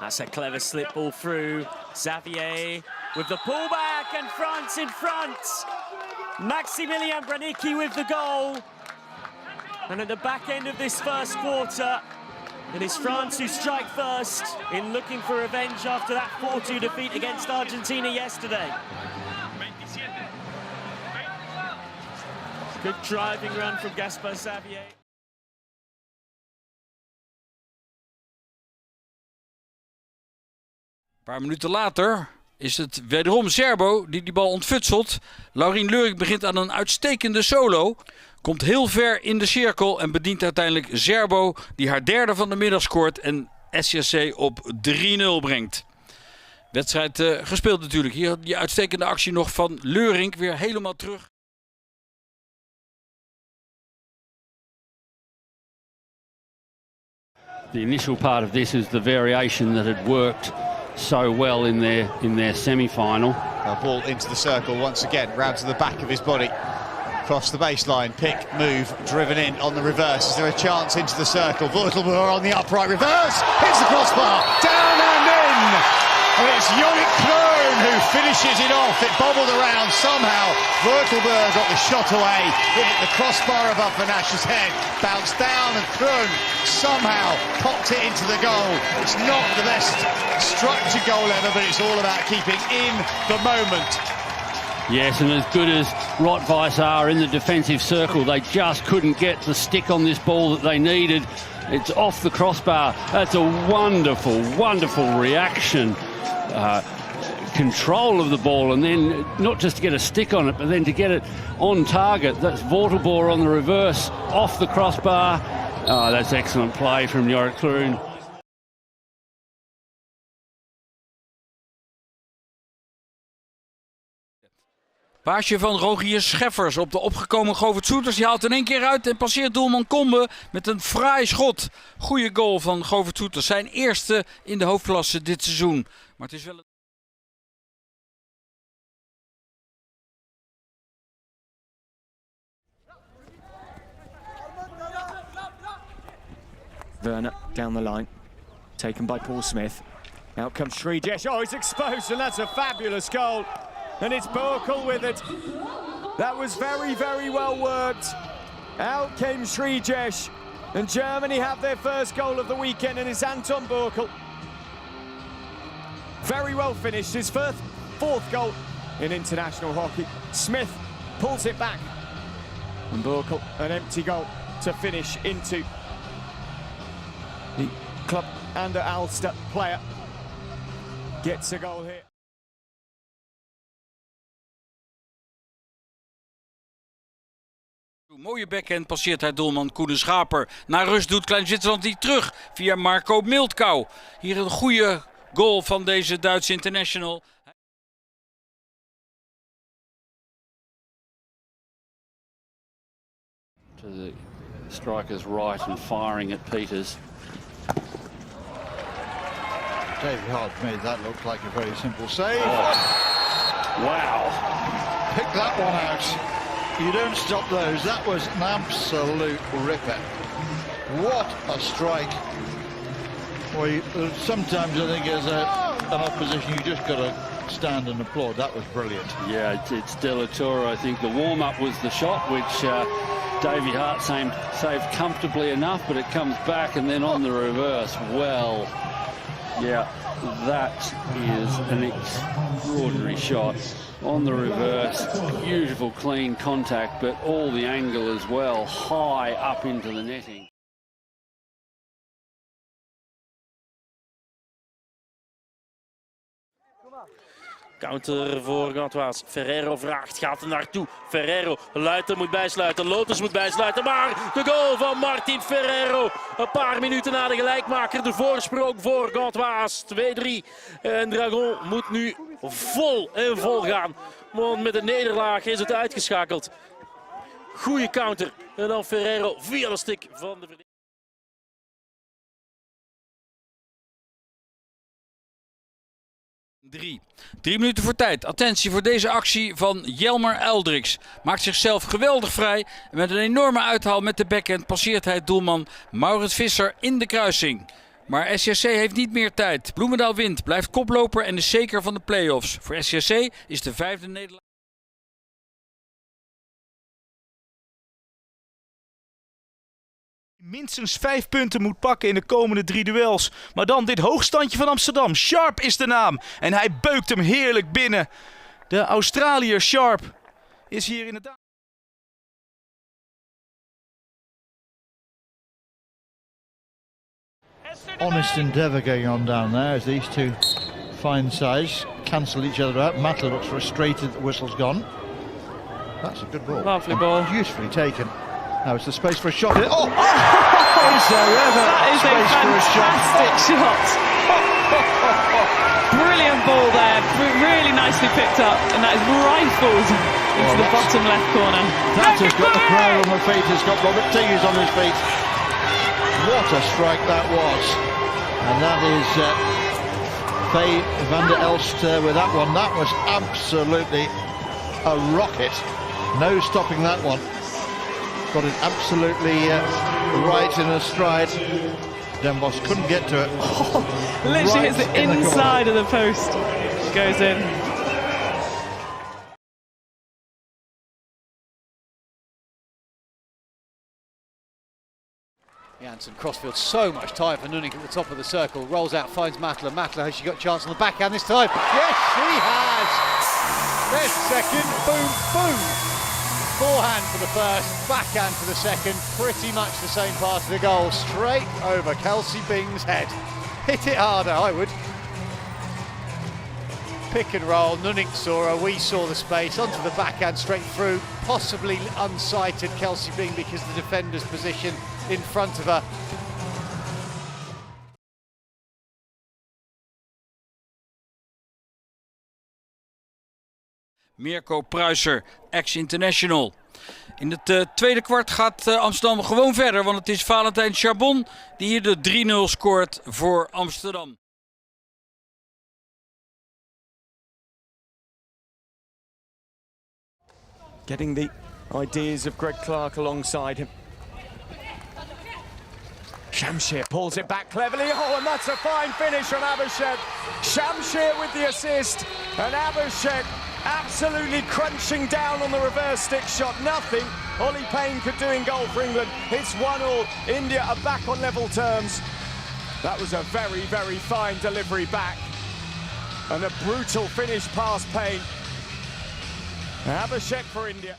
That's a clever slip ball through. Xavier with the pullback and France in front. Maximilian Branicki with the goal. And at the back end of this first quarter, it is France who strike first in looking for revenge after that 4-2 defeat against Argentina yesterday. Good driving run from Gaspar Xavier. Een paar minuten later is het wederom Zerbo die bal ontfutselt. Laurien Leuring begint aan een uitstekende solo. Komt heel ver in de cirkel en bedient uiteindelijk Zerbo die haar derde van de middag scoort en SCHC op 3-0 brengt. Wedstrijd gespeeld natuurlijk. Hier die uitstekende actie nog van Leuring weer helemaal terug. The initial part of this is the variation that had worked so well in their semi-final. Ball into the circle once again, round to the back of his body. Across the baseline, pick, move, driven in on the reverse. Is there a chance into the circle? Vortelboer on the upright reverse, hits the crossbar, down and in! And it's Jorrit Croon who finishes it off. It bobbled around somehow. Vortelboer got the shot away. It hit the crossbar above Van Ash's head, bounced down, and Croon somehow popped it into the goal. It's not the best structured goal ever, but it's all about keeping in the moment. Yes, and as good as Rottweiss are in the defensive circle, they just couldn't get the stick on this ball that they needed. It's off the crossbar. That's a wonderful, wonderful reaction. Control of the ball, and then not just to get a stick on it, but then to get it on target. That's Vortelboer on the reverse, off the crossbar. Oh, that's excellent play from Jorrit Croon. Paasje van Rogier Scheffers op de opgekomen Goevert Soeters. Die haalt in één keer uit en passeert doelman Kombe met een fraai schot. Goeie goal van Goevert Soeters. Zijn eerste in de hoofdklasse dit seizoen. Maar het is wel... Werner down the line, taken by Paul Smith. Out comes Srijesh. Oh, he's exposed, and that's a fabulous goal. And it's Boeckel with it. That was very, very well worked. Out came Srijesh, and Germany have their first goal of the weekend, and it's Anton Boeckel. Very well finished, his fourth goal in international hockey. Smith pulls it back, and Boeckel, an empty goal to finish into the club and the Ulster player. Gets a goal here. Mooie backhand passeert haar doelman Koen Schaper. Na rust doet Klein Zwitserland die terug via Marco Miltkau. Hier een goede goal van deze Duitse international. To the striker's right and firing at Peters. David Hart made that look like a very simple save. Oh. Wow. Pick that one out. You don't stop those. That was an absolute ripper. What a strike. Well, sometimes I think as an opposition you just got to stand and applaud. That was brilliant. Yeah, it's Della Torre. I think the warm-up was the shot, which Davy Hart saved comfortably enough, but it comes back and then on the reverse. Well, yeah, that is an extraordinary shot. On the reverse, beautiful clean contact, but all the angle as well, high up into the netting. Counter voor Gantoise. Ferreiro vraagt, gaat er naartoe. Ferreiro, Luiter moet bijsluiten, Loters moet bijsluiten. Maar de goal van Martin Ferreiro. Een paar minuten na de gelijkmaker. De voorsprong voor Gantoise. 2-3. En Dragon moet nu vol en vol gaan. Want met een nederlaag is het uitgeschakeld. Goeie counter. En dan Ferreiro via de stick van de verdediger. 3 minuten voor tijd. Attentie voor deze actie van Jelmer Uildriks. Maakt zichzelf geweldig vrij. En met een enorme uithaal met de backhand passeert hij doelman Maurits Visser in de kruising. Maar SCHC heeft niet meer tijd. Bloemendaal wint, blijft koploper en is zeker van de play-offs. Voor SCHC is de 5e nederlaag. Minstens 5 punten moet pakken in de komende 3 duels. Maar dan dit hoogstandje van Amsterdam. Sharp is de naam. En hij beukt hem heerlijk binnen. De Australiër Sharp is hier inderdaad. Honest endeavour going on down there as these two fine sides cancel each other out. Matla looks frustrated the whistle's gone. That's a good ball. Lovely ball. Beautifully taken. Now it's the space for a shot. Oh! Is there ever That is a fantastic shot. Brilliant ball there. Really nicely picked up. And that is rifled into the bottom left corner. That has got the crowd on the feet. It's got Robert Tigges on his feet. What a strike that was. And that is Faye van der Elst with that one. That was absolutely a rocket. No stopping that one. Got it absolutely right in a stride. Den Bosch couldn't get to it. Literally hits the inside of the post. Goes in. Jansen, crossfield, so much time for Nunnik at the top of the circle. Rolls out, finds Matla. Matla, has she got a chance on the backhand this time? Yes, she has! There's second, boom, boom! Forehand for the first, backhand for the second. Pretty much the same part of the goal. Straight over Kelsey Bing's head. Hit it harder, I would. Pick and roll, Nunnik saw her, we saw the space, onto the backhand, straight through. Possibly unsighted Kelsey Bing because of the defender's position in front of her. Mirko Pruiser, ex-international. In het tweede kwart gaat Amsterdam gewoon verder, want het is Valentijn Charbon die hier de 3-0 scoort voor Amsterdam. Getting the ideas of Greg Clark alongside him. Shamshir pulls it back cleverly. Oh, and that's a fine finish from Abhishek. Shamshir with the assist, and Abhishek absolutely crunching down on the reverse stick shot. Nothing Ollie Payne could do in goal for England. It's 1-1. India are back on level terms. That was a very, very fine delivery back. And a brutal finish past Payne. Abhishek for India.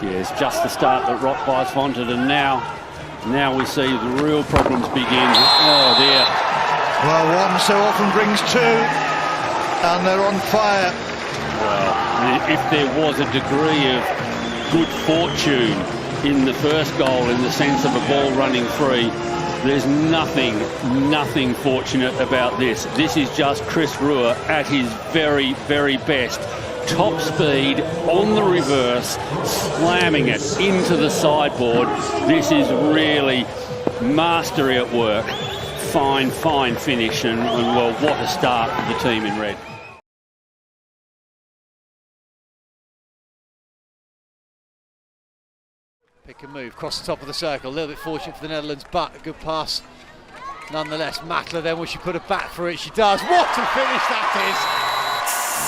Yes, just the start that Rottweiss wanted, and now we see the real problems begin. Oh dear. Well, one so often brings two, and they're on fire. Well, if there was a degree of good fortune in the first goal, in the sense of a ball running free, there's nothing fortunate about this. This is just Chris Ruhr at his very, very best. Top speed on the reverse, slamming it into the sideboard. This is really mastery at work. Fine finish, and well, what a start for the team in red. Pick and move, across the top of the circle, a little bit fortunate for the Netherlands, but a good pass nonetheless. Matla then, will she put a bat for it? She does. What a finish that is!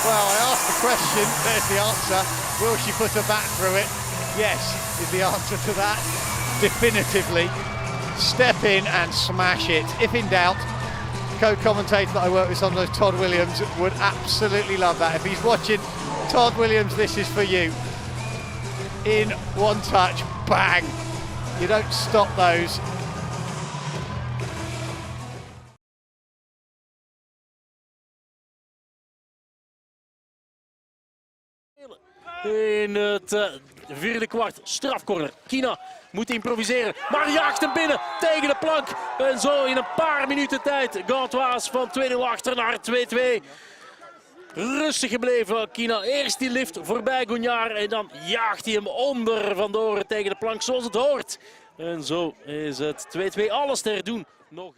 Well, I asked the question, there's the answer. Will she put a bat through it? Yes, is the answer to that. Definitively. Step in and smash it. If in doubt, co-commentator that I work with sometimes, Todd Williams, would absolutely love that. If he's watching, Todd Williams, this is for you. In one touch, bang. You don't stop those. In het vierde kwart, strafcorner. Kina moet improviseren, maar jaagt hem binnen tegen de plank. En zo in een paar minuten tijd, Gantoise van 2-0 achter naar 2-2. Rustig gebleven, Kina. Eerst die lift voorbij Goenyar en dan jaagt hij hem onder vandoor tegen de plank zoals het hoort. En zo is het 2-2, alles te herdoen. Nog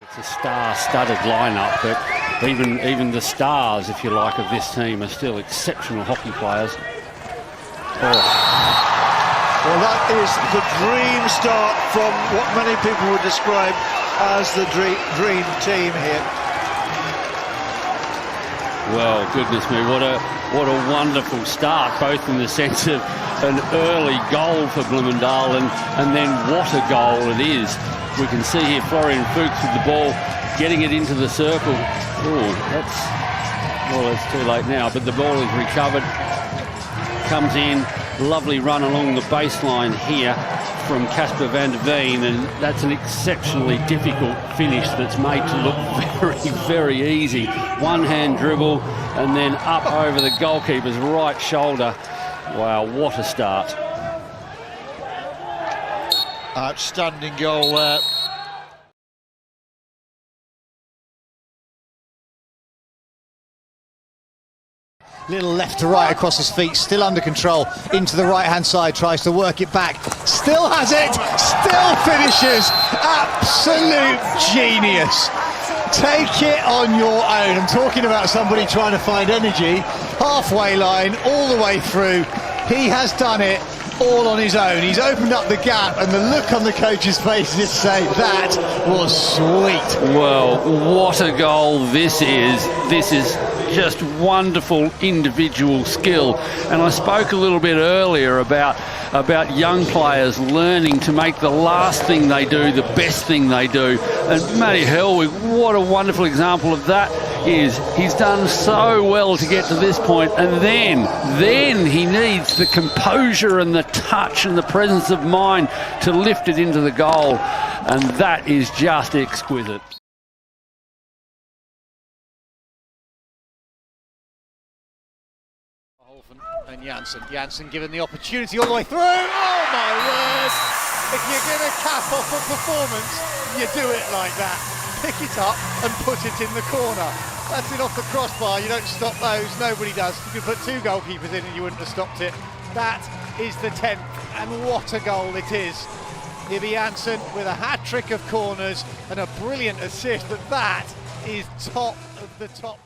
It's a star-studded lineup, but even the stars, if you like, of this team are still exceptional hockey players. Oh. Well, that is the dream start from what many people would describe as the dream team here. Well, goodness me, what a wonderful start, both in the sense of an early goal for Bloemendaal and then what a goal it is. We can see here Florian Fuchs with the ball, getting it into the circle. Oh, it's too late now, but the ball is recovered. Comes in, lovely run along the baseline here from Casper van der Veen, and that's an exceptionally difficult finish that's made to look very, very easy. One-hand dribble and then up over the goalkeeper's right shoulder. Wow, what a start. Outstanding goal there. Little left to right across his feet, still under control, into the right-hand side, tries to work it back, still has it, still finishes. Absolute genius. Take it on your own. I'm talking about somebody trying to find energy, halfway line, all the way through. He has done it all on his own. He's opened up the gap, and the look on the coach's face is say that was sweet. Well, what a goal this is. This is just wonderful individual skill. And I spoke a little bit earlier about young players learning to make the last thing they do the best thing they do. And Malte Hellwig, what a wonderful example of that is. He's done so well to get to this point, and then he needs the composure and the touch and the presence of mind to lift it into the goal. And that is just exquisite. And Jansen given the opportunity all the way through. Oh my word! If you're going to cap off a performance, you do it like that. Pick it up and put it in the corner. That's it off the crossbar. You don't stop those. Nobody does. You could put two goalkeepers in and you wouldn't have stopped it. That is the 10th, and what a goal it is. Yibbi Jansen with a hat-trick of corners and a brilliant assist, but that is top of the top.